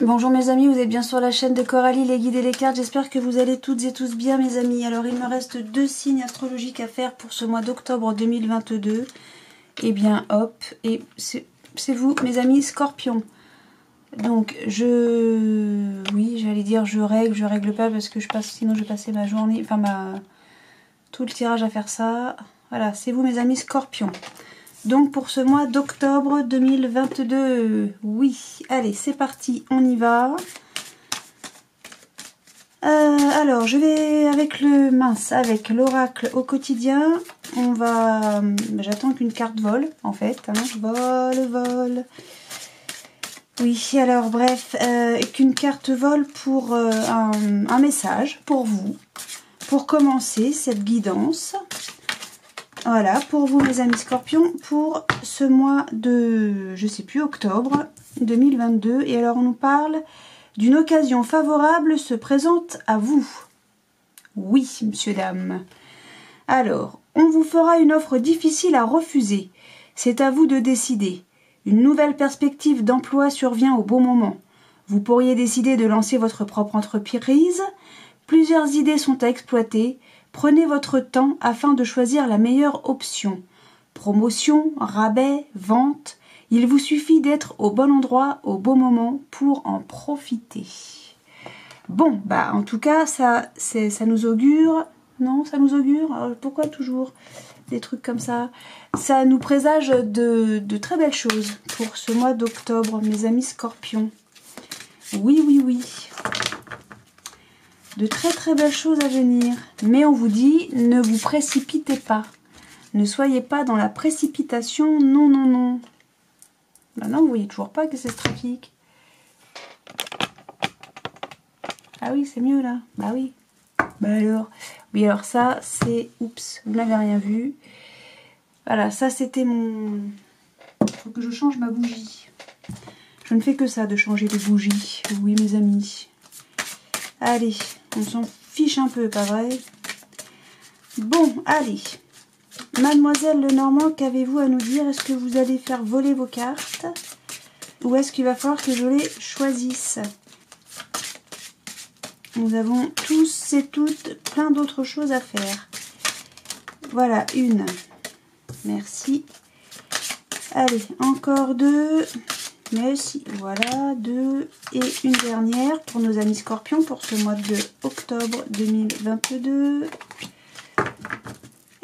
Bonjour mes amis, vous êtes bien sur la chaîne de Coralie, les guides et les cartes. J'espère que vous allez toutes et tous bien mes amis. Alors il me reste 2 signes astrologiques à faire pour ce mois d'octobre 2022. Et bien hop, et c'est vous mes amis Scorpion. Donc oui j'allais dire je règle pas parce que sinon je vais passer ma journée, enfin tout le tirage à faire ça. Voilà, c'est vous mes amis Scorpion. Donc pour ce mois d'octobre 2022, oui, allez c'est parti, on y va. Alors je vais avec avec l'oracle au quotidien. On va, j'attends qu'une carte vole en fait, hein. Vole. Oui, alors bref, qu'une carte vole pour un message pour vous, pour commencer cette guidance. Voilà, pour vous mes amis Scorpions, pour ce mois de, je sais plus, octobre 2022. Et alors on nous parle d'une occasion favorable se présente à vous. Oui, monsieur, dame. Alors, on vous fera une offre difficile à refuser. C'est à vous de décider. Une nouvelle perspective d'emploi survient au bon moment. Vous pourriez décider de lancer votre propre entreprise. Plusieurs idées sont à exploiter. Prenez votre temps afin de choisir la meilleure option. Promotion, rabais, vente, il vous suffit d'être au bon endroit au bon moment pour en profiter. Bon, bah en tout cas, ça nous augure. Non, ça nous augure. Pourquoi toujours des trucs comme ça? Ça nous présage de très belles choses pour ce mois d'octobre, mes amis Scorpions. Oui. De très belles choses à venir. Mais on vous dit, ne vous précipitez pas. Ne soyez pas dans la précipitation. Non. Bah non, vous voyez toujours pas que c'est ce trafic. Ah oui, c'est mieux là. Bah oui. Bah alors. Oui, alors ça, c'est... Oups, vous n'avez rien vu. Voilà, ça c'était mon... Faut que je change ma bougie. Je ne fais que ça, de changer de bougie. Oui, mes amis. Allez, on s'en fiche un peu, pas vrai? Bon, allez. Mademoiselle Lenormand, qu'avez-vous à nous dire? Est-ce que vous allez faire voler vos cartes? Ou est-ce qu'il va falloir que je les choisisse? Nous avons tous et toutes plein d'autres choses à faire. Voilà, une. Merci. Allez, encore 2. Merci. Voilà, 2. Et une dernière pour nos amis Scorpions pour ce mois de octobre 2022.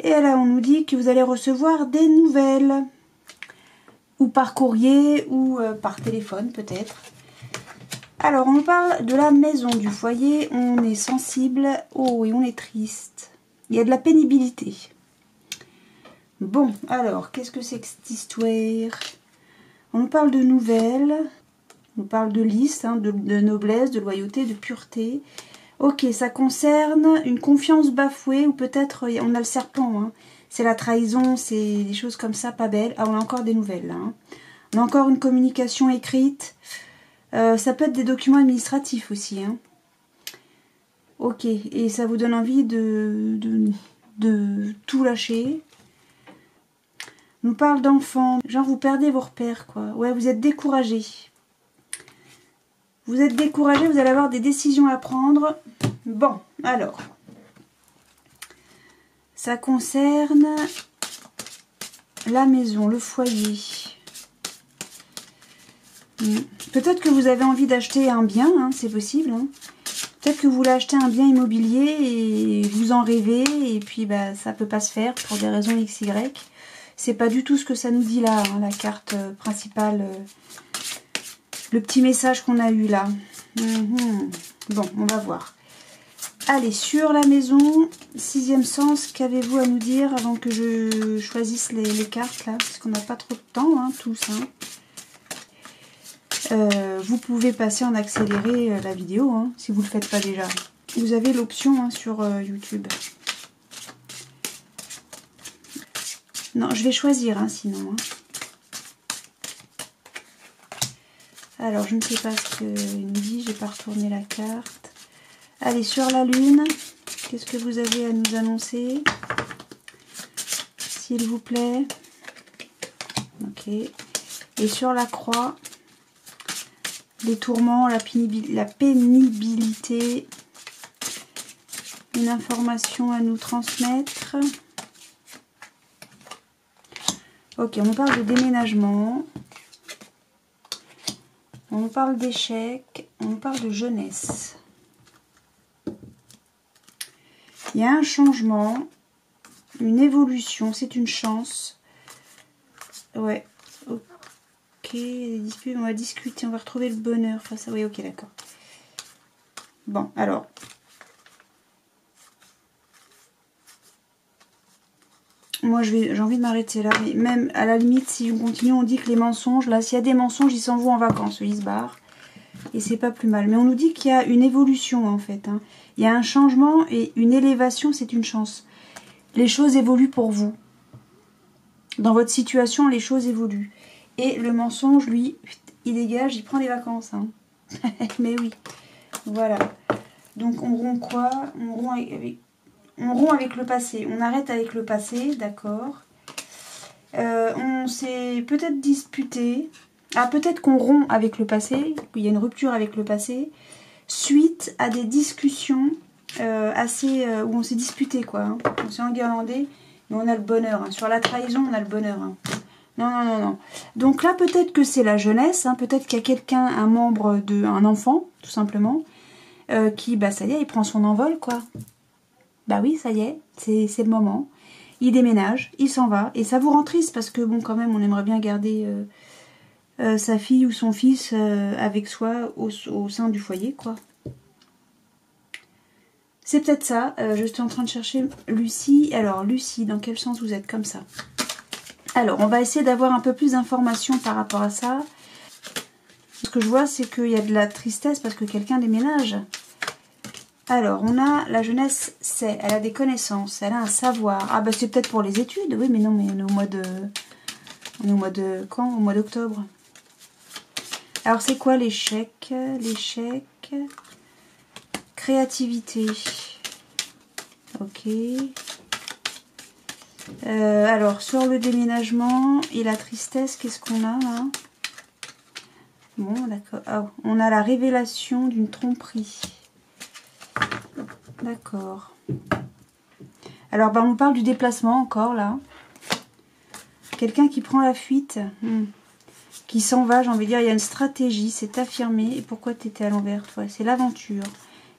Et là, on nous dit que vous allez recevoir des nouvelles. Ou par courrier, ou par téléphone peut-être. Alors, on nous parle de la maison, du foyer. On est sensible. Oh, et on est triste. Il y a de la pénibilité. Bon, alors, qu'est-ce que c'est que cette histoire? On nous parle de nouvelles. On nous parle de liste, hein, de noblesse, de loyauté, de pureté. Ok, ça concerne une confiance bafouée ou peut-être on a le serpent. Hein. C'est la trahison, c'est des choses comme ça, pas belles. Ah, on a encore des nouvelles là. Hein. On a encore une communication écrite. Ça peut être des documents administratifs aussi. Hein. Ok, et ça vous donne envie de tout lâcher. On nous parle d'enfants. Genre vous perdez vos repères quoi. Ouais, vous êtes découragé. Vous êtes découragé, vous allez avoir des décisions à prendre. Bon, alors. Ça concerne la maison, le foyer. Peut-être que vous avez envie d'acheter un bien, hein, c'est possible. Hein. Peut-être que vous voulez acheter un bien immobilier et vous en rêvez. Et puis bah, ça ne peut pas se faire pour des raisons XY. C'est pas du tout ce que ça nous dit là, hein, la carte principale. Le petit message qu'on a eu là. Bon, on va voir. Allez, sur la maison, 6e sens, qu'avez-vous à nous dire avant que je choisisse les cartes là? Parce qu'on n'a pas trop de temps, hein, tous. Hein. Vous pouvez passer en accéléré la vidéo, hein, si vous ne le faites pas déjà. Vous avez l'option hein, sur YouTube. Non, je vais choisir, hein, sinon. Hein. Alors, je ne sais pas ce qu'il nous dit, j'ai pas retourné la carte. Allez, sur la lune, qu'est-ce que vous avez à nous annoncer? S'il vous plaît. Ok. Et sur la croix, les tourments, la pénibilité, une information à nous transmettre. Ok, on nous parle de déménagement, on nous parle d'échec, on nous parle de jeunesse. Il y a un changement, une évolution, c'est une chance. Ouais, ok, les disputes, on va discuter, on va retrouver le bonheur. Enfin, ça, oui, ok, d'accord. Bon, alors. Moi, j'ai envie de m'arrêter là. Mais même, à la limite, si on continue, on dit que les mensonges, là, s'il y a des mensonges, ils s'en vont en vacances, ils se barrent. Et c'est pas plus mal. Mais on nous dit qu'il y a une évolution, en fait. Hein. Il y a un changement et une élévation, c'est une chance. Les choses évoluent pour vous. Dans votre situation, les choses évoluent. Et le mensonge, lui, il dégage, il prend des vacances. Hein. Mais oui. Voilà. Donc, on rompt quoi? On rompt avec le passé. On arrête avec le passé, d'accord. On s'est peut-être disputé. Ah, peut-être qu'on rompt avec le passé. Il y a une rupture avec le passé. Suite à des discussions où on s'est disputé, quoi. Hein. On s'est enguirlandé, mais on a le bonheur. Hein. Sur la trahison, on a le bonheur. Hein. Non. Donc là, peut-être que c'est la jeunesse. Hein. Peut-être qu'il y a quelqu'un, un membre un enfant, tout simplement, qui, bah ça y est, il prend son envol, quoi. Bah oui, ça y est, c'est le moment. Il déménage, il s'en va. Et ça vous rend triste parce que, bon, quand même, on aimerait bien garder sa fille ou son fils avec soi au sein du foyer, quoi. C'est peut-être ça. Je suis en train de chercher Lucie. Alors, Lucie, dans quel sens vous êtes comme ça? Alors, on va essayer d'avoir un peu plus d'informations par rapport à ça. Ce que je vois, c'est qu'il y a de la tristesse parce que quelqu'un déménage. Alors, on a la jeunesse, elle a des connaissances, elle a un savoir. Ah bah c'est peut-être pour les études, oui, mais non, mais on est au mois de... On est au mois de... Quand? Au mois d'octobre. Alors, c'est quoi l'échec? L'échec... Créativité. Ok. Alors, sur le déménagement et la tristesse, qu'est-ce qu'on a là? Bon, d'accord. Ah, on a la révélation d'une tromperie. D'accord. Alors, bah, on parle du déplacement encore, là. Quelqu'un qui prend la fuite, qui s'en va, j'ai envie de dire, il y a une stratégie, c'est affirmé. Et pourquoi tu étais à l'envers, toi? C'est l'aventure.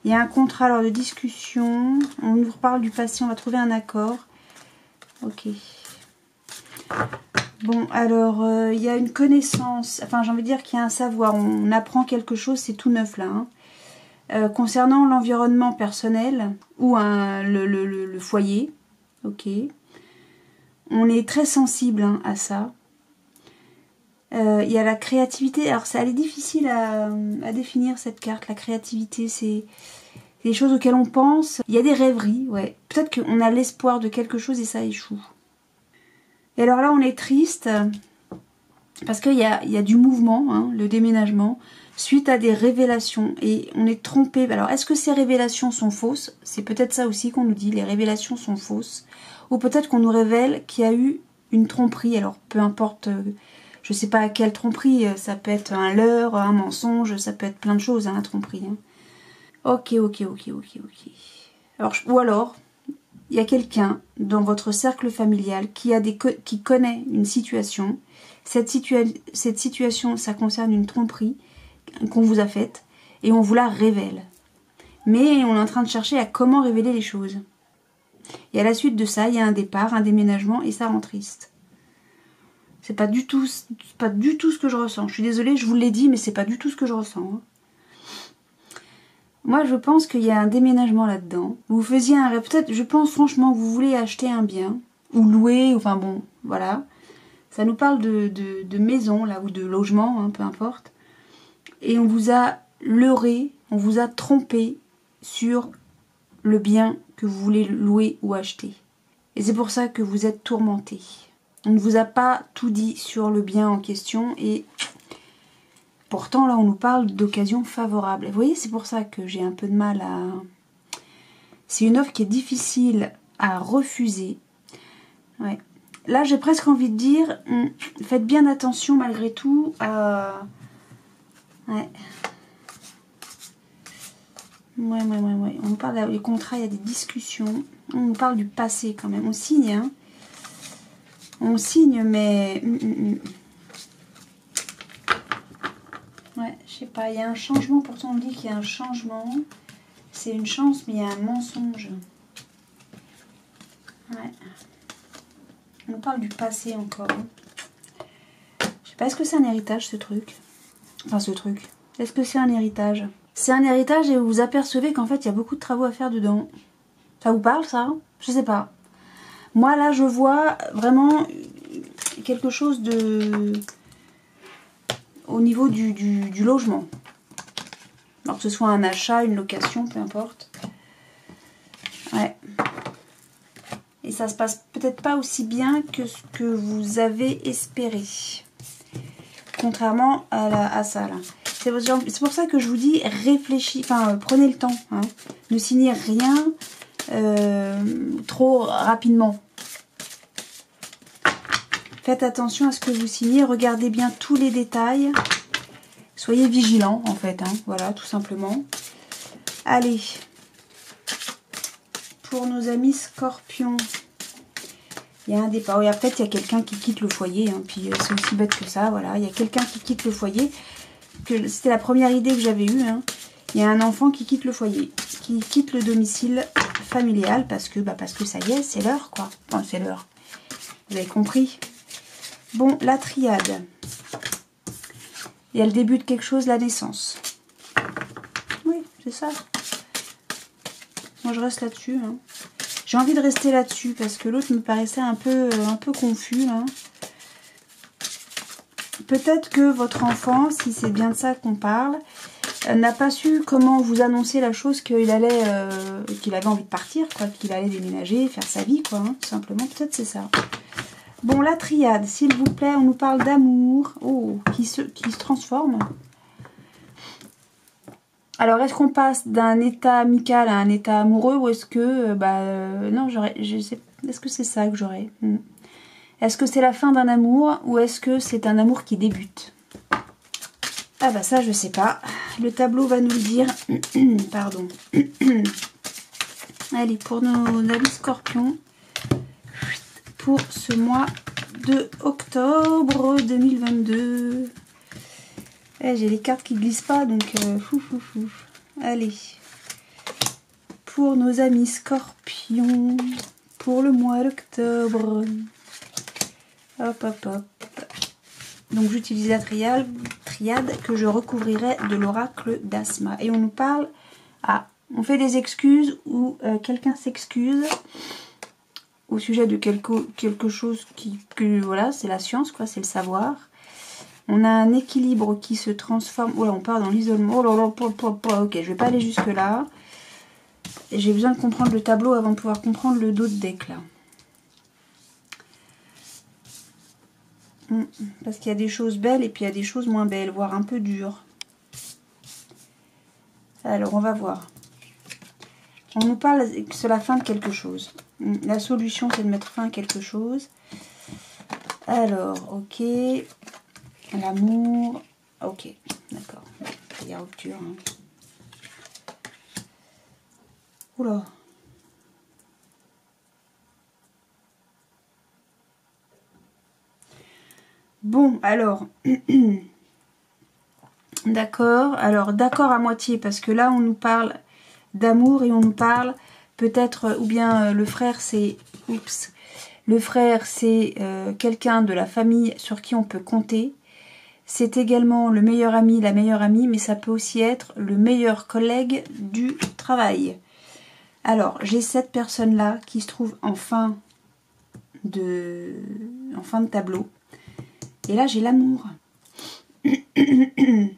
Il y a un contrat lors de discussion. On nous reparle du passé, on va trouver un accord. Ok. Bon, alors, il y a une connaissance, enfin, j'ai envie de dire qu'il y a un savoir. On apprend quelque chose, c'est tout neuf, là, hein. Concernant l'environnement personnel ou le foyer, ok, on est très sensible hein, à ça. Il y a la créativité, alors ça elle est difficile à définir cette carte, la créativité, c'est des choses auxquelles on pense. Il y a des rêveries, ouais, peut-être qu'on a l'espoir de quelque chose et ça échoue. Et alors là on est triste parce qu'il y a du mouvement, hein, le déménagement, suite à des révélations. Et on est trompé. Alors, est-ce que ces révélations sont fausses? C'est peut-être ça aussi qu'on nous dit, les révélations sont fausses. Ou peut-être qu'on nous révèle qu'il y a eu une tromperie. Alors, peu importe, je ne sais pas quelle tromperie. Ça peut être un leurre, un mensonge, ça peut être plein de choses, hein, la tromperie. Hein. Ok. Ou alors, il y a quelqu'un dans votre cercle familial qui connaît une situation. Cette situation, ça concerne une tromperie qu'on vous a faite et on vous la révèle. Mais on est en train de chercher à comment révéler les choses. Et à la suite de ça, il y a un départ, un déménagement et ça rend triste. C'est pas du tout ce que je ressens. Je suis désolée, je vous l'ai dit, mais c'est pas du tout ce que je ressens. Hein. Moi, je pense qu'il y a un déménagement là-dedans. Vous faisiez un rêve. Peut-être, je pense franchement que vous voulez acheter un bien ou louer, enfin bon, voilà. Ça nous parle de maison, là, ou de logement, hein, peu importe. Et on vous a leurré, on vous a trompé sur le bien que vous voulez louer ou acheter. Et c'est pour ça que vous êtes tourmenté. On ne vous a pas tout dit sur le bien en question et pourtant là on nous parle d'occasion favorable. Vous voyez, c'est pour ça que j'ai un peu de mal à... C'est une offre qui est difficile à refuser. Ouais. Là j'ai presque envie de dire, faites bien attention malgré tout à Ouais. Ouais. On parle des contrats, il y a des discussions. On parle du passé quand même. On signe, hein. On signe, mais... Ouais, je sais pas. Il y a un changement. Pourtant, on dit qu'il y a un changement. C'est une chance, mais il y a un mensonge. Ouais. On parle du passé encore. Je sais pas, est-ce que c'est un héritage, ce truc? Enfin, ce truc. Est-ce que c'est un héritage? C'est un héritage et vous vous apercevez qu'en fait, il y a beaucoup de travaux à faire dedans. Ça vous parle, ça? Je sais pas. Moi, là, je vois vraiment quelque chose de... au niveau du logement. Alors que ce soit un achat, une location, peu importe. Ouais. Et ça se passe peut-être pas aussi bien que ce que vous avez espéré. Contrairement à ça, là. C'est pour ça que je vous dis, réfléchissez, enfin, prenez le temps. Hein. Ne signez rien trop rapidement. Faites attention à ce que vous signez. Regardez bien tous les détails. Soyez vigilants, en fait. Hein. Voilà, tout simplement. Allez. Pour nos amis scorpions. Il y a un départ. Oui, peut-être il y a quelqu'un qui quitte le foyer. Hein. Puis c'est aussi bête que ça. Voilà, il y a quelqu'un qui quitte le foyer. C'était la première idée que j'avais eue. Hein. Il y a un enfant qui quitte le foyer. Qui quitte le domicile familial. Parce que ça y est, c'est l'heure, quoi. Enfin, c'est l'heure. Vous avez compris? Bon, la triade. Il y a le début de quelque chose, la naissance. Oui, c'est ça. Moi, je reste là-dessus. Hein. J'ai envie de rester là-dessus parce que l'autre me paraissait un peu confus. Hein. Peut-être que votre enfant, si c'est bien de ça qu'on parle, n'a pas su comment vous annoncer la chose qu'il allait, qu'il avait envie de partir, quoi, qu'il allait déménager, faire sa vie, quoi. Hein, tout simplement, peut-être c'est ça. Bon, la triade, s'il vous plaît, on nous parle d'amour. Oh, qui se transforme. Alors, est-ce qu'on passe d'un état amical à un état amoureux ou est-ce que... non, est-ce que c'est ça que j'aurais? Est-ce que c'est la fin d'un amour ou est-ce que c'est un amour qui débute? Ah bah ça, je sais pas. Le tableau va nous le dire. Pardon. Allez, pour nos amis scorpions, pour ce mois de octobre 2022. J'ai les cartes qui glissent pas, donc Allez. Pour nos amis scorpions, pour le mois d'octobre. Hop, hop, hop. Donc j'utilise la triade que je recouvrirai de l'oracle d'Asma. Et on nous parle... Ah, on fait des excuses ou quelqu'un s'excuse au sujet de quelque chose voilà, c'est la science, quoi, c'est le savoir. On a un équilibre qui se transforme... Oh là, on part dans l'isolement. Oh là là, ok, je vais pas aller jusque là. J'ai besoin de comprendre le tableau avant de pouvoir comprendre le dos de deck, là. Parce qu'il y a des choses belles et puis il y a des choses moins belles, voire un peu dures. Alors, on va voir. On nous parle que c'est la fin de quelque chose. La solution, c'est de mettre fin à quelque chose. Alors, ok. L'amour. Ok, d'accord. Il y a rupture. Hein. Oula. Bon, alors... D'accord. Alors, d'accord à moitié, parce que là, on nous parle d'amour et on nous parle peut-être... Ou bien le frère, c'est... Oups. Le frère, c'est quelqu'un de la famille sur qui on peut compter. C'est également le meilleur ami, la meilleure amie, mais ça peut aussi être le meilleur collègue du travail. Alors, j'ai cette personne-là qui se trouve en fin de tableau. Et là, j'ai l'amour. Je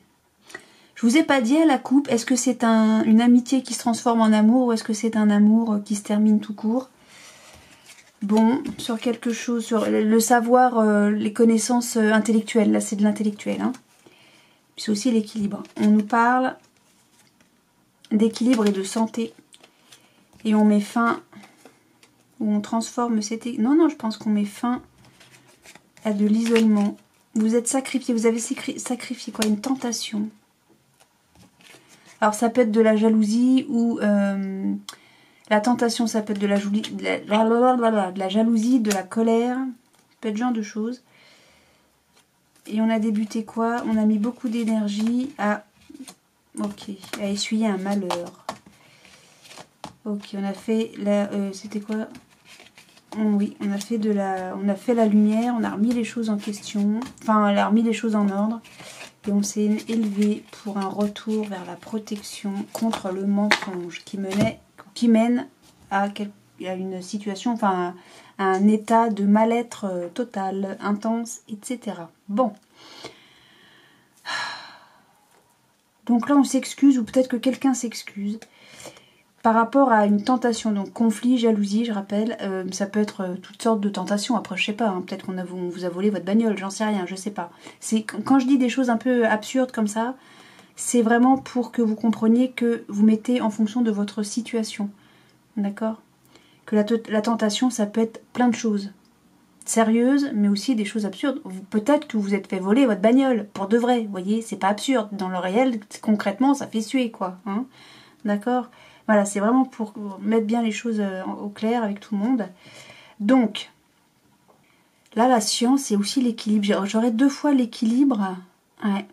vous ai pas dit à la coupe, est-ce que c'est une amitié qui se transforme en amour ou est-ce que c'est un amour qui se termine tout court? Bon, sur quelque chose, sur le savoir, les connaissances intellectuelles. Là, c'est de l'intellectuel. Hein. C'est aussi l'équilibre. On nous parle d'équilibre et de santé. Et on met fin, ou on transforme cette... Non, je pense qu'on met fin à de l'isolement. Vous êtes sacrifié, vous avez sacrifié quoi? Une tentation. Alors ça peut être de la jalousie ou la tentation, ça peut être de la jalousie, de la colère, ça peut être ce genre de choses. Et on a débuté quoi? On a mis beaucoup d'énergie à... Ok, à essuyer un malheur. Ok, on a fait la... c'était quoi? Oui, on a fait la lumière, on a remis les choses en question. Enfin, on a remis les choses en ordre. Et on s'est élevé pour un retour vers la protection contre le mensonge qui mène à une situation, enfin à un état de mal-être total, intense, etc. Bon. Donc là, on s'excuse, ou peut-être que quelqu'un s'excuse, par rapport à une tentation. Donc conflit, jalousie, je rappelle, ça peut être toutes sortes de tentations. Après, je sais pas, hein, peut-être qu'on vous a volé votre bagnole, j'en sais rien, je sais pas. Quand je dis des choses un peu absurdes comme ça, c'est vraiment pour que vous compreniez que vous mettez en fonction de votre situation. D'accord? Que la tentation, ça peut être plein de choses. Sérieuses, mais aussi des choses absurdes. Peut-être que vous êtes fait voler votre bagnole, pour de vrai, vous voyez, c'est pas absurde. Dans le réel, concrètement, ça fait suer, quoi. Hein, d'accord? Voilà, c'est vraiment pour mettre bien les choses au clair avec tout le monde. Donc, là, la science, c'est aussi l'équilibre. J'aurais 2 fois l'équilibre. Ouais.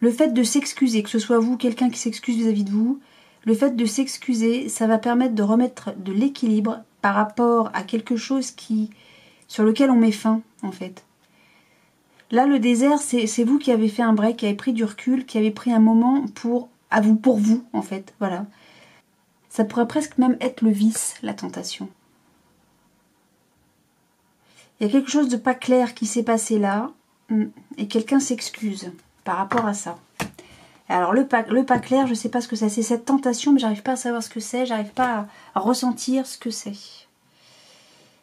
Le fait de s'excuser, que ce soit vous, quelqu'un qui s'excuse vis-à-vis de vous, le fait de s'excuser, ça va permettre de remettre de l'équilibre par rapport à quelque chose sur lequel on met fin, en fait. Là, le désert, c'est vous qui avez fait un break, qui avez pris du recul, qui avez pris un moment pour vous, en fait. Voilà. Ça pourrait presque même être le vice, la tentation. Il y a quelque chose de pas clair qui s'est passé là, et quelqu'un s'excuse par rapport à ça. Alors le pas clair, je sais pas ce que c'est cette tentation, mais j'arrive pas à savoir ce que c'est, j'arrive pas à ressentir ce que c'est.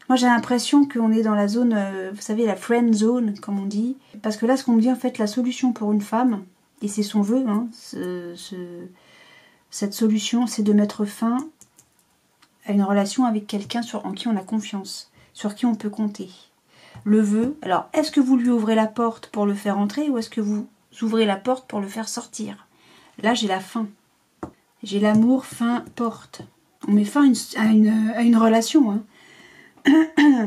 Moi j'ai l'impression qu'on est dans la zone, vous savez, la friend zone, comme on dit. Parce que là, ce qu'on me dit, en fait, la solution pour une femme, et c'est son vœu, hein, cette solution, c'est de mettre fin à une relation avec quelqu'un en qui on a confiance, sur qui on peut compter. Le vœu, alors, est-ce que vous lui ouvrez la porte pour le faire entrer, ou est-ce que vous ouvrez la porte pour le faire sortir? Là, j'ai la fin. J'ai l'amour, fin, porte. On met fin à une relation, hein.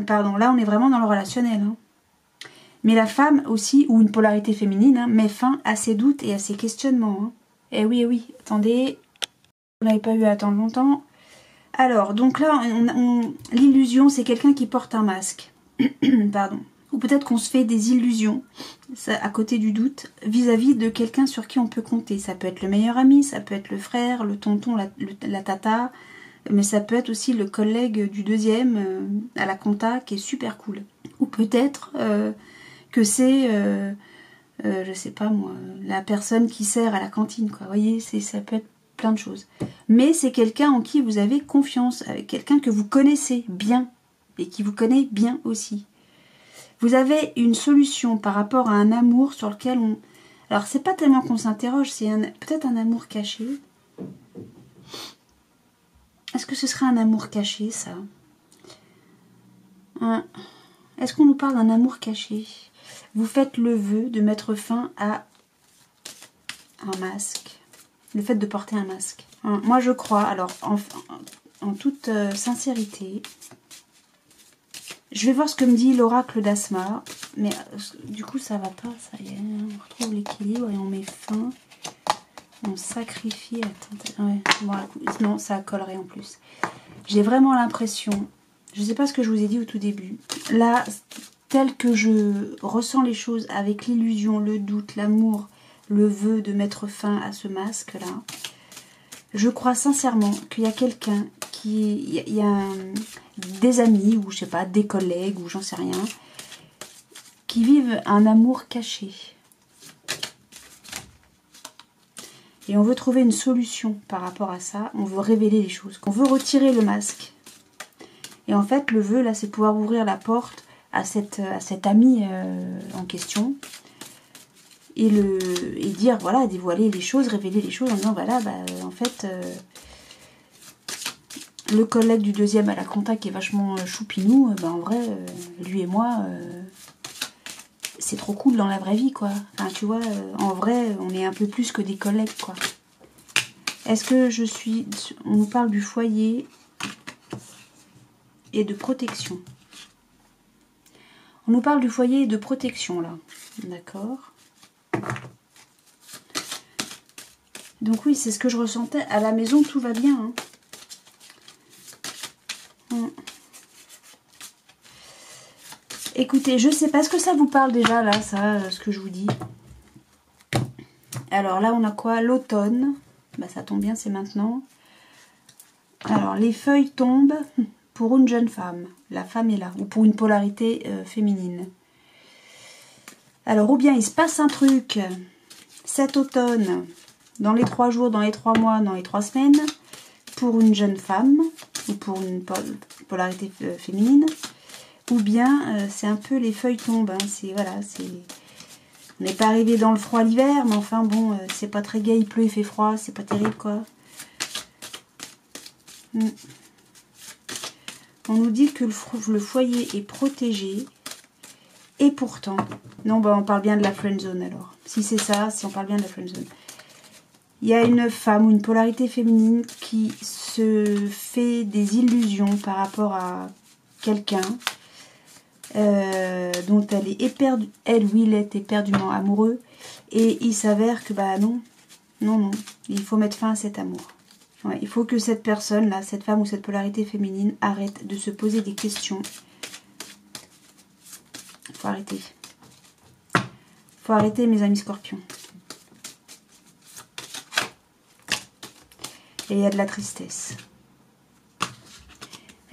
Pardon, là on est vraiment dans le relationnel. Hein. Mais la femme aussi, ou une polarité féminine, hein, met fin à ses doutes et à ses questionnements. Hein. Eh oui, attendez, vous n'avez pas eu à attendre longtemps. Alors, donc là, l'illusion, c'est quelqu'un qui porte un masque. Pardon. Ou peut-être qu'on se fait des illusions, ça, à côté du doute, vis-à-vis de quelqu'un sur qui on peut compter. Ça peut être le meilleur ami, ça peut être le frère, le tonton, la tata... Mais ça peut être aussi le collègue du deuxième à la compta qui est super cool. Ou peut-être que c'est, je sais pas moi, la personne qui sert à la cantine, quoi. Vous voyez, ça peut être plein de choses. Mais c'est quelqu'un en qui vous avez confiance, avec quelqu'un que vous connaissez bien et qui vous connaît bien aussi. Vous avez une solution par rapport à un amour sur lequel on... Alors, c'est pas tellement qu'on s'interroge, c'est peut-être un amour caché. Est-ce que ce serait un amour caché, ça? Est-ce qu'on nous parle d'un amour caché? Vous faites le vœu de mettre fin à un masque. Le fait de porter un masque. Moi, je crois, alors, en toute sincérité, je vais voir ce que me dit l'oracle d'Asma. Mais du coup, ça va pas, ça y est. On retrouve l'équilibre et on met fin... On sacrifie la tentation. Ouais, bon, non, ça collerait en plus. J'ai vraiment l'impression, je ne sais pas ce que je vous ai dit au tout début, là, tel que je ressens les choses avec l'illusion, le doute, l'amour, le vœu de mettre fin à ce masque-là, je crois sincèrement qu'il y a quelqu'un il y a des amis, ou je sais pas, des collègues, ou j'en sais rien, qui vivent un amour caché. Et on veut trouver une solution par rapport à ça. On veut révéler les choses. On veut retirer le masque. Et en fait, le vœu, là, c'est pouvoir ouvrir la porte à cet ami en question. Et dire, voilà, dévoiler les choses, révéler les choses en disant, voilà, bah, en fait, le collègue du deuxième à la compta qui est vachement choupinou, bah, en vrai, lui et moi... c'est trop cool dans la vraie vie, quoi. Enfin, tu vois, en vrai, on est un peu plus que des collègues, quoi. Est-ce que je suis... On nous parle du foyer et de protection. On nous parle du foyer et de protection, là. D'accord. Donc oui, c'est ce que je ressentais. À la maison, tout va bien. Hein. Écoutez, je sais pas ce que ça vous parle déjà, là, ça, ce que je vous dis. Alors là, on a quoi? L'automne. Bah, ça tombe bien, c'est maintenant. Alors, les feuilles tombent pour une jeune femme. La femme est là. Ou pour une polarité féminine. Alors, ou bien il se passe un truc cet automne, dans les 3 jours, dans les 3 mois, dans les 3 semaines, pour une jeune femme, ou pour une polarité féminine. Ou bien, c'est un peu les feuilles tombent. Hein, c'est, voilà, c'est... On n'est pas arrivé dans le froid l'hiver, mais enfin bon, c'est pas très gai, il pleut, il fait froid, c'est pas terrible quoi. On nous dit que le foyer est protégé, et pourtant... Non, bah on parle bien de la friendzone alors. Si c'est ça, si on parle bien de la friendzone. Il y a une femme ou une polarité féminine qui se fait des illusions par rapport à quelqu'un. Dont elle est éperdue, elle ou il est éperdument amoureux, et il s'avère que bah non, il faut mettre fin à cet amour. Ouais, il faut que cette personne là, cette femme ou cette polarité féminine arrête de se poser des questions. Faut arrêter. Faut arrêter mes amis scorpions. Et il y a de la tristesse.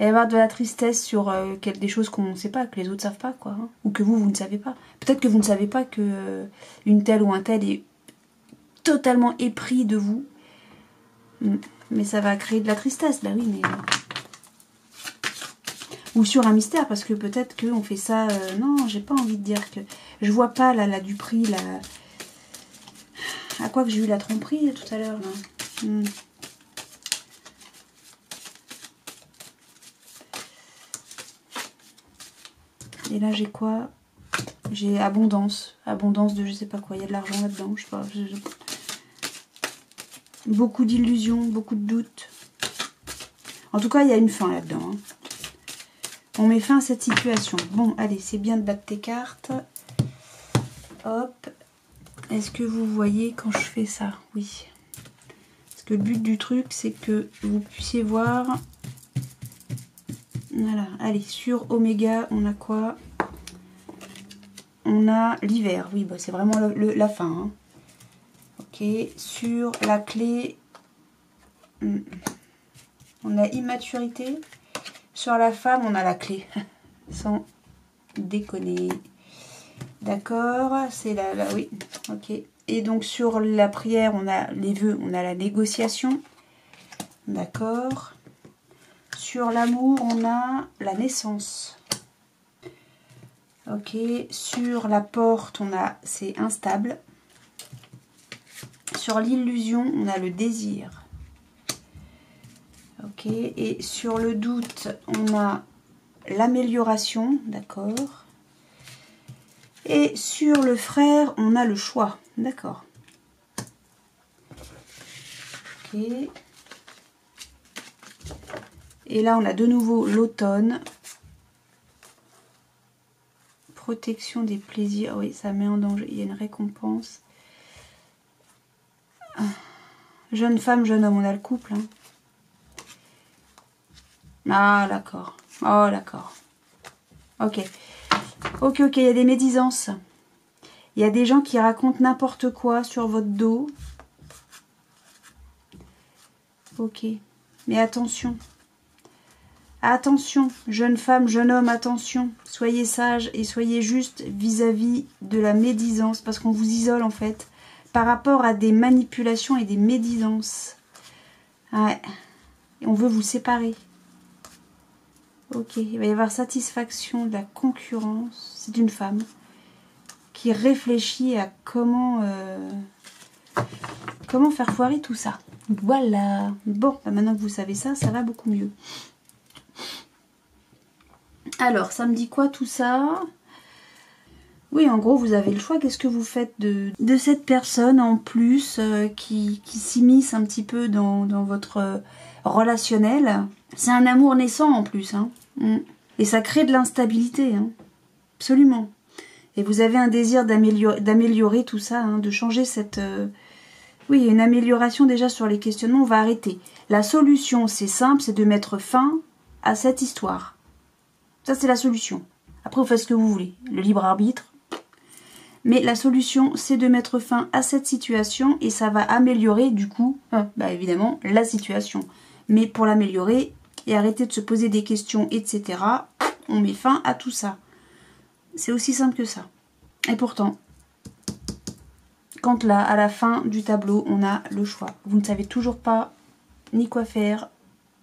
Il va y avoir de la tristesse sur des choses qu'on ne sait pas, que les autres ne savent pas, quoi. Hein, ou que vous ne savez pas. Peut-être que vous ne savez pas que une telle ou un tel est totalement épris de vous. Mais ça va créer de la tristesse, bah oui, mais... Ou sur un mystère, parce que peut-être qu'on fait ça... non, j'ai pas envie de dire que... Je vois pas, là, du prix, là... À quoi que j'ai eu la tromperie, tout à l'heure, là. Et là, j'ai quoi? J'ai abondance. Abondance de je sais pas quoi. Il y a de l'argent là-dedans. Je sais pas. Beaucoup d'illusions, beaucoup de doutes. En tout cas, il y a une fin là-dedans. Hein. On met fin à cette situation. Bon, allez, c'est bien de battre tes cartes. Hop. Est-ce que vous voyez quand je fais ça? Oui. Parce que le but du truc, c'est que vous puissiez voir... Voilà, allez, sur Oméga, on a quoi? On a l'hiver, oui, bah, c'est vraiment la fin. Hein. Ok, sur la clé, on a immaturité. Sur la femme, on a la clé, sans déconner. D'accord, c'est la... Oui, ok. Et donc sur la prière, on a les vœux, on a la négociation. D'accord. Sur l'amour, on a la naissance. Ok. Sur la porte, on a c'est instable. Sur l'illusion, on a le désir. Ok. Et sur le doute, on a l'amélioration. D'accord. Et sur le frère, on a le choix. D'accord. Ok. Et là, on a de nouveau l'automne. Protection des plaisirs. Oui, ça met en danger. Il y a une récompense. Jeune femme, jeune homme. On a le couple. Hein. Ah, d'accord. Oh, d'accord. Ok. Ok, ok. Il y a des médisances. Il y a des gens qui racontent n'importe quoi sur votre dos. Ok. Mais attention. Attention, jeune femme, jeune homme, attention. Soyez sage et soyez juste vis-à-vis de la médisance. Parce qu'on vous isole en fait. Par rapport à des manipulations et des médisances. Ouais. Et on veut vous séparer. Ok. Il va y avoir satisfaction de la concurrence. C'est une femme qui réfléchit à comment faire foirer tout ça. Voilà. Bon, bah maintenant que vous savez ça, ça va beaucoup mieux. Alors, ça me dit quoi tout ça? Oui, en gros, vous avez le choix. Qu'est-ce que vous faites de cette personne en plus qui s'immisce un petit peu dans votre relationnel? C'est un amour naissant en plus. Hein. Et ça crée de l'instabilité. Hein. Absolument. Et vous avez un désir d'améliorer tout ça, hein, de changer cette... Oui, il y a une amélioration déjà sur les questionnements. On va arrêter. La solution, c'est simple, c'est de mettre fin à cette histoire. Ça, c'est la solution. Après, vous faites ce que vous voulez. Le libre arbitre. Mais la solution, c'est de mettre fin à cette situation et ça va améliorer, du coup, évidemment, la situation. Mais pour l'améliorer et arrêter de se poser des questions, etc., on met fin à tout ça. C'est aussi simple que ça. Et pourtant, quand là, à la fin du tableau, on a le choix. Vous ne savez toujours pas ni quoi faire,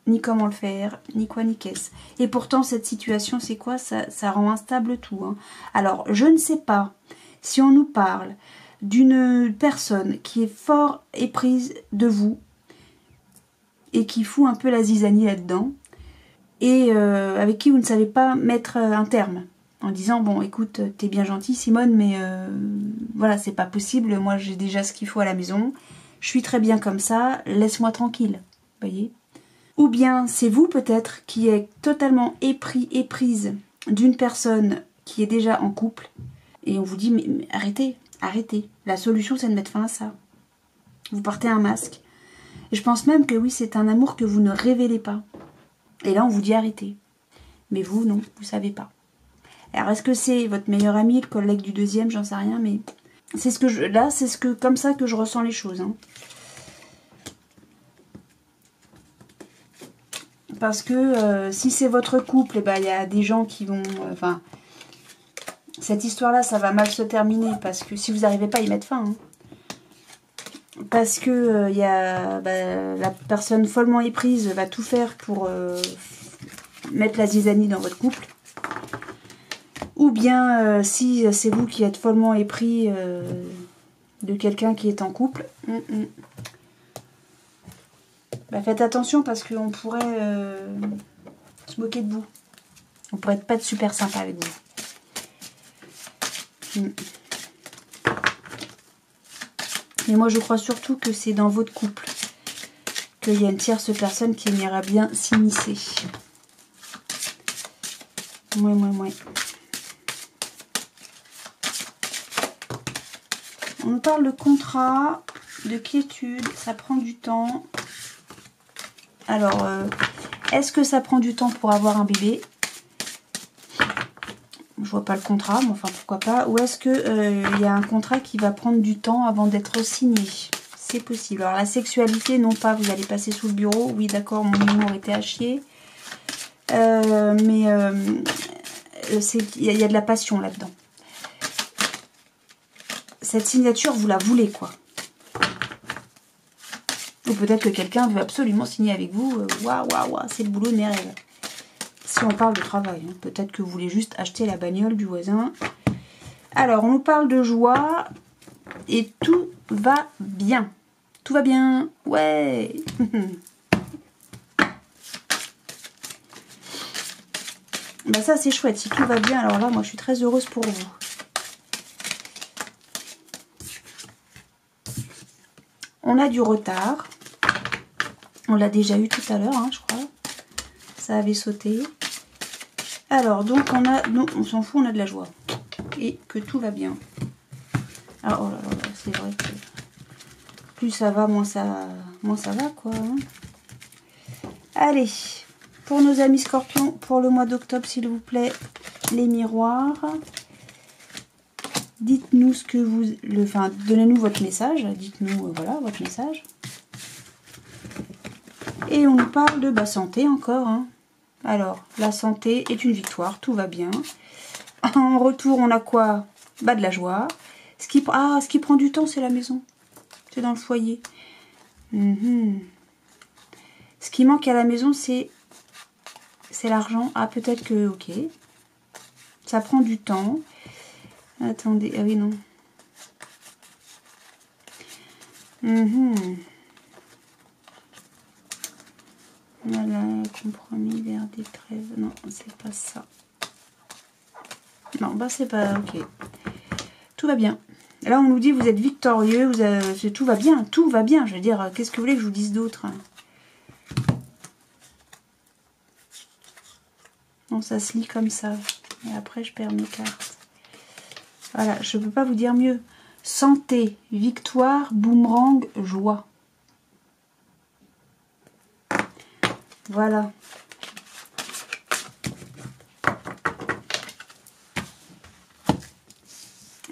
ni comment le faire, ni quoi ni qu'est-ce. Et pourtant, cette situation, c'est quoi? Ça rend instable tout. Hein. Alors, je ne sais pas si on nous parle d'une personne qui est fort éprise de vous et qui fout un peu la zizanie là-dedans et avec qui vous ne savez pas mettre un terme. En disant, bon, écoute, t'es bien gentille, Simone, mais voilà, c'est pas possible. Moi, j'ai déjà ce qu'il faut à la maison. Je suis très bien comme ça. Laisse-moi tranquille. Vous voyez? Ou bien, c'est vous, peut-être, qui êtes totalement éprise d'une personne qui est déjà en couple. Et on vous dit, mais arrêtez, arrêtez. La solution, c'est de mettre fin à ça. Vous portez un masque. Et je pense même que oui, c'est un amour que vous ne révélez pas. Et là, on vous dit arrêtez. Mais vous, non, vous savez pas. Alors, est-ce que c'est votre meilleur ami, le collègue du deuxième, j'en sais rien, mais c'est ce que comme ça que je ressens les choses. Hein. Parce que si c'est votre couple, eh ben, y a des gens qui vont... cette histoire-là, ça va mal se terminer, parce que si vous n'arrivez pas à y mettre fin, hein, parce que y a la personne follement éprise va tout faire pour mettre la zizanie dans votre couple. Ou bien, si c'est vous qui êtes follement épris de quelqu'un qui est en couple, faites attention parce qu'on pourrait se moquer de vous. On pourrait pas être super sympa avec vous. Mais moi, je crois surtout que c'est dans votre couple qu'il y a une tierce personne qui ira bien s'immiscer. Ouais. On nous parle de contrat, de quiétude, ça prend du temps. Alors, est-ce que ça prend du temps pour avoir un bébé? Je vois pas le contrat, mais enfin pourquoi pas. Ou est-ce que y a un contrat qui va prendre du temps avant d'être signé? C'est possible. Alors la sexualité, non pas, vous allez passer sous le bureau. Oui, d'accord, mon humour était à chier. Mais il y a de la passion là-dedans. Cette signature, vous la voulez, quoi. Ou peut-être que quelqu'un veut absolument signer avec vous. Waouh, c'est le boulot de mes rêves. Si on parle de travail, hein. Peut-être que vous voulez juste acheter la bagnole du voisin. Alors, on nous parle de joie et tout va bien. Tout va bien, ouais. Ça, c'est chouette. Si tout va bien, alors là, moi, je suis très heureuse pour vous. On a du retard. On l'a déjà eu tout à l'heure, hein, je crois. Ça avait sauté. Alors, donc, on s'en fout, on a de la joie. Et que tout va bien. Ah, oh là là, c'est vrai que plus ça va, moins ça va, quoi. Hein. Allez, pour nos amis scorpions, pour le mois d'octobre, s'il vous plaît, les miroirs. Dites-nous ce que vous... donnez-nous votre message. Dites-nous, voilà, votre message. Et on nous parle de santé encore. Hein. Alors, la santé est une victoire, tout va bien. En retour, on a quoi? De la joie. Ce qui prend du temps, c'est la maison. C'est dans le foyer. Ce qui manque à la maison, c'est l'argent. Ah, peut-être que... Ok. Ça prend du temps. Attendez. Ah oui, non. Voilà, compromis vers des trêves. Non, c'est pas ça. Non, c'est pas... Ok. Tout va bien. Là, on nous dit vous êtes victorieux, tout va bien, tout va bien. Je veux dire, qu'est-ce que vous voulez que je vous dise d'autre? Non, ça se lit comme ça. Et après, je perds mes cartes. Voilà, je ne peux pas vous dire mieux. Santé, victoire, boomerang, joie. Voilà.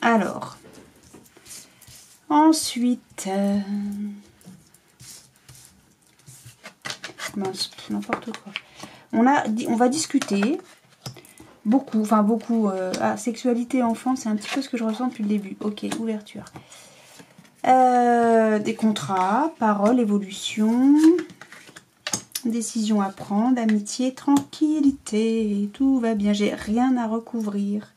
Alors, ensuite, mince, n'importe quoi. On va discuter beaucoup, enfin beaucoup. Sexualité enfant, c'est un petit peu ce que je ressens depuis le début. Ok, ouverture. Des contrats, paroles, évolution, décision à prendre, amitié, tranquillité, tout va bien. J'ai rien à recouvrir.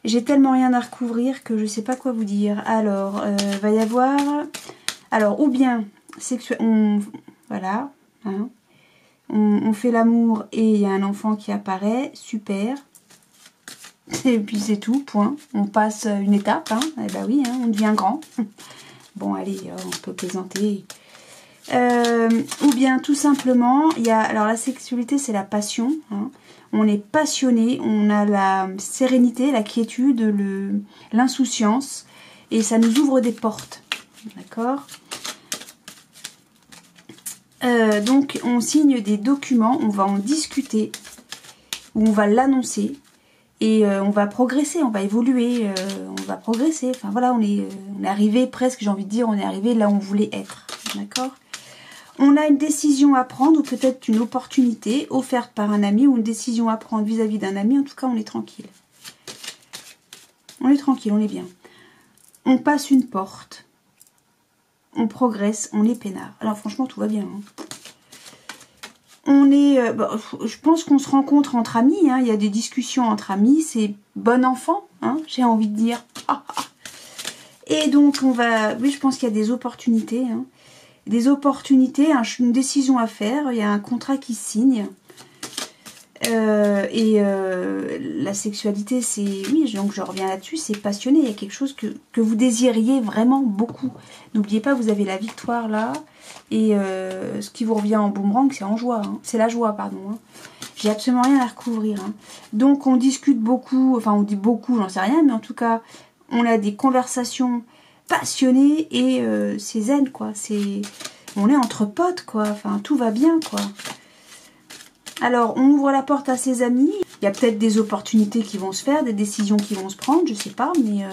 J'ai tellement rien à recouvrir que je sais pas quoi vous dire. Alors, va y avoir... Alors, ou bien, voilà, hein, on fait l'amour et il y a un enfant qui apparaît, super. Et puis c'est tout, point. On passe une étape, hein. Eh ben oui, hein, on devient grand. Bon, allez, on peut plaisanter. Ou bien, tout simplement, il y a... Alors, la sexualité, c'est la passion, hein. On est passionné, on a la sérénité, la quiétude, l'insouciance. Et ça nous ouvre des portes. D'accord ? Donc, on signe des documents, on va en discuter, ou on va l'annoncer. Et on va progresser, on va évoluer, on va progresser. Enfin, voilà, on est arrivé presque, j'ai envie de dire, on est arrivé là où on voulait être. D'accord ? On a une décision à prendre ou peut-être une opportunité offerte par un ami ou une décision à prendre vis-à-vis d'un ami. En tout cas, on est tranquille. On est tranquille, on est bien. On passe une porte. On progresse, on est peinard. Alors franchement, tout va bien. Hein. On est... je pense qu'on se rencontre entre amis. Hein. Il y a des discussions entre amis. C'est bon enfant, hein, j'ai envie de dire. Et donc, on va... Oui, je pense qu'il y a des opportunités. Hein. Des opportunités, une décision à faire, il y a un contrat qui se signe. La sexualité, c'est... Oui, donc je reviens là-dessus, c'est passionné. Il y a quelque chose que vous désiriez vraiment beaucoup. N'oubliez pas, vous avez la victoire là. Et ce qui vous revient en boomerang, c'est en joie. Hein. C'est la joie, pardon. Hein. J'ai absolument rien à recouvrir. Hein. Donc on discute beaucoup, enfin on dit beaucoup, j'en sais rien. Mais en tout cas, on a des conversations... passionné et c'est zen quoi, on est entre potes quoi, enfin tout va bien quoi. Alors on ouvre la porte à ses amis, il y a peut-être des opportunités qui vont se faire, des décisions qui vont se prendre, je sais pas, mais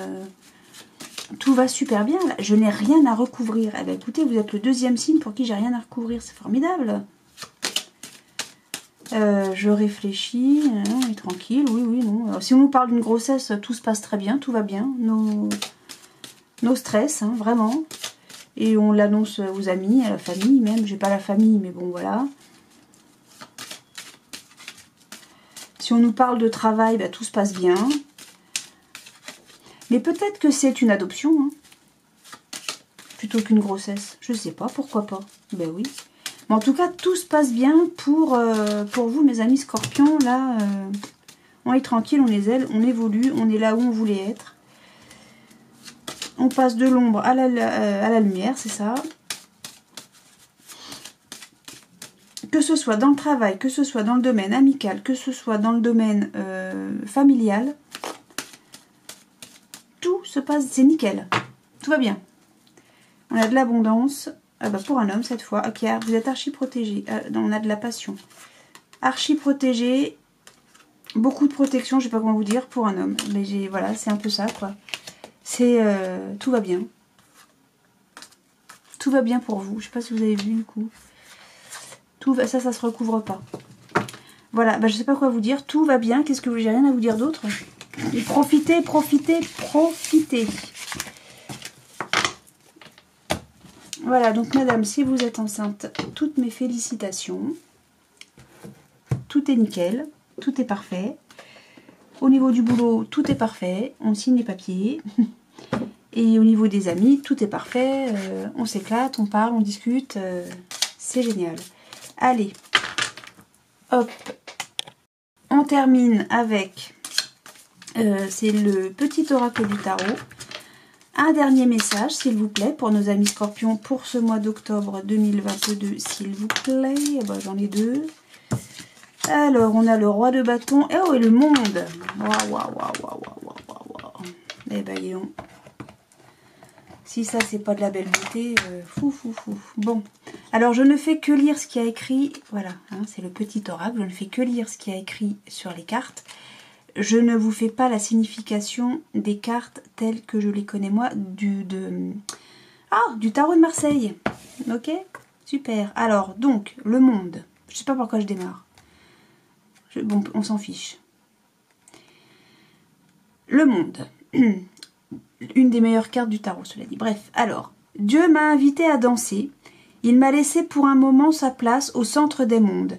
tout va super bien, là. Je n'ai rien à recouvrir. Eh bien écoutez, vous êtes le deuxième signe pour qui j'ai rien à recouvrir, c'est formidable. Je réfléchis, on est tranquille, oui, non. Alors, si on nous parle d'une grossesse, tout se passe très bien, tout va bien, nos stress, hein, vraiment. Et on l'annonce aux amis, à la famille même. J'ai pas la famille, mais bon, voilà. Si on nous parle de travail, bah, tout se passe bien. Mais peut-être que c'est une adoption, hein, plutôt qu'une grossesse. Je sais pas, pourquoi pas. Ben oui. Mais en tout cas, tout se passe bien pour vous, mes amis scorpions. Là, on est tranquille, on est zen, on évolue, on est là où on voulait être. On passe de l'ombre à la lumière, c'est ça. Que ce soit dans le travail, que ce soit dans le domaine amical, que ce soit dans le domaine familial, tout se passe, c'est nickel. Tout va bien. On a de l'abondance. Ah bah pour un homme cette fois. Ok, vous êtes archi protégé. On a de la passion. Archi protégé. Beaucoup de protection, je sais pas comment vous dire, pour un homme. Mais voilà, c'est un peu ça quoi. C'est tout va bien. Tout va bien pour vous. Je sais pas si vous avez vu du coup. Ça se recouvre pas. Voilà, bah, je sais pas quoi vous dire. Tout va bien. Qu'est-ce que j'ai rien à vous dire d'autre. Profitez, profitez, profitez. Voilà, donc madame, si vous êtes enceinte, toutes mes félicitations. Tout est nickel. Tout est parfait. Au niveau du boulot, tout est parfait. On signe les papiers. Et au niveau des amis, tout est parfait. On s'éclate, on parle, on discute. C'est génial. Allez. Hop. On termine avec C'est le petit oracle du tarot. Un dernier message, s'il vous plaît, pour nos amis scorpions pour ce mois d'octobre 2022, s'il vous plaît. Ben, j'en ai deux. Alors, on a le roi de bâton. Oh, et le monde. Waouh, waouh, waouh, waouh, waouh, waouh. Eh ben, dis donc. Si ça, c'est pas de la belle beauté, fou, fou, fou. Bon, alors je ne fais que lire ce qu'il y a écrit. Voilà, hein, c'est le petit oracle. Je ne fais que lire ce qu'il y a écrit sur les cartes. Je ne vous fais pas la signification des cartes telles que je les connais moi du tarot de Marseille. Ok, super. Alors, donc, le monde. Je sais pas pourquoi je démarre. Bon, on s'en fiche. Le monde. Une des meilleures cartes du tarot, cela dit. Bref, alors, Dieu m'a invité à danser. Il m'a laissé pour un moment sa place au centre des mondes.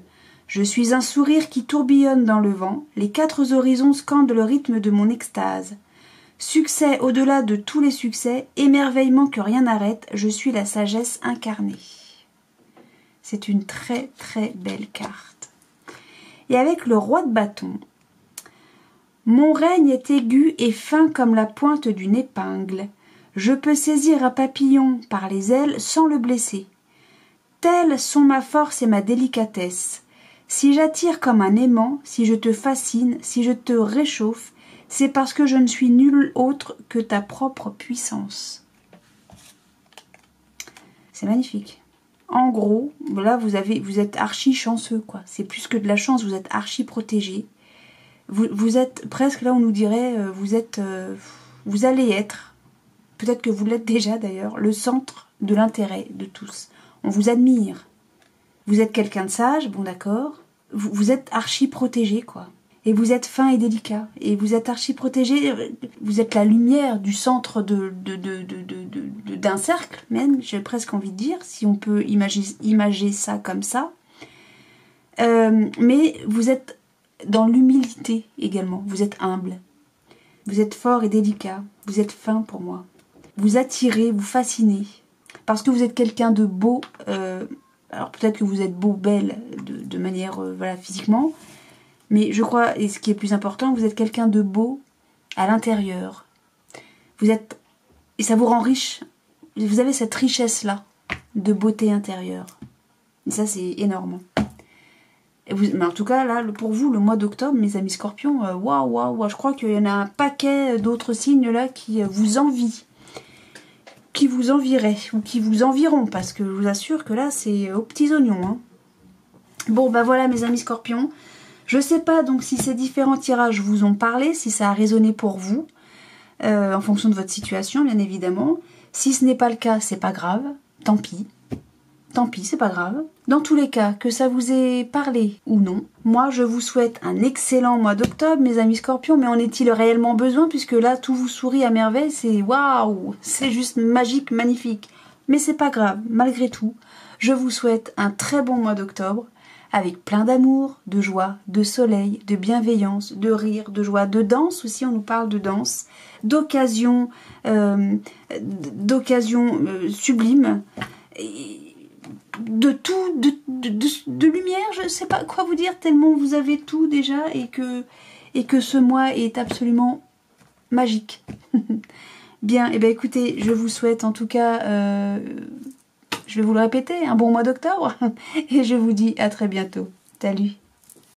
Je suis un sourire qui tourbillonne dans le vent. Les quatre horizons scandent le rythme de mon extase. Succès au-delà de tous les succès, émerveillement que rien n'arrête, je suis la sagesse incarnée. C'est une très très belle carte. Et avec le roi de bâton, mon règne est aigu et fin comme la pointe d'une épingle. Je peux saisir un papillon par les ailes sans le blesser. Telles sont ma force et ma délicatesse. Si j'attire comme un aimant, si je te fascine, si je te réchauffe, c'est parce que je ne suis nul autre que ta propre puissance. C'est magnifique. En gros, là, vous êtes archi chanceux, quoi. C'est plus que de la chance, vous êtes archi protégé. Vous êtes presque, là, on nous dirait, vous allez être, peut-être que vous l'êtes déjà d'ailleurs, le centre de l'intérêt de tous. On vous admire. Vous êtes quelqu'un de sage, bon d'accord. Vous êtes archi protégé, quoi. Et vous êtes fin et délicat. Et vous êtes archi protégé. Vous êtes la lumière du centre d'un cercle, même, j'ai presque envie de dire, si on peut imager ça comme ça. Mais vous êtes dans l'humilité également. Vous êtes humble. Vous êtes fort et délicat. Vous êtes fin pour moi. Vous attirez, vous fascinez. Parce que vous êtes quelqu'un de beau. Alors peut-être que vous êtes beau, belle, de manière voilà, physiquement. Mais je crois, et ce qui est plus important, vous êtes quelqu'un de beau à l'intérieur. Vous êtes... Et ça vous rend riche. Vous avez cette richesse-là de beauté intérieure. Et ça, c'est énorme. Mais en tout cas, là, pour vous, le mois d'octobre, mes amis scorpions, waouh, waouh, je crois qu'il y en a un paquet d'autres signes là qui vous envient. Qui vous envieraient, ou qui vous environt, parce que je vous assure que là, c'est aux petits oignons. Hein. Bon, bah voilà, mes amis scorpions. Je sais pas donc si ces différents tirages vous ont parlé, si ça a résonné pour vous, en fonction de votre situation, bien évidemment. Si ce n'est pas le cas, c'est pas grave, tant pis. Tant pis, c'est pas grave. Dans tous les cas, que ça vous ait parlé ou non, moi je vous souhaite un excellent mois d'octobre, mes amis scorpions, mais en est-il réellement besoin, puisque là tout vous sourit à merveille, c'est waouh, c'est juste magique, magnifique. Mais c'est pas grave, malgré tout, je vous souhaite un très bon mois d'octobre, avec plein d'amour, de joie, de soleil, de bienveillance, de rire, de joie, de danse aussi, on nous parle de danse, d'occasions sublimes, de tout, de lumière, je ne sais pas quoi vous dire, tellement vous avez tout déjà et que ce mois est absolument magique. Bien, et bien écoutez, je vous souhaite en tout cas, je vais vous le répéter, un bon mois d'octobre et je vous dis à très bientôt. Salut!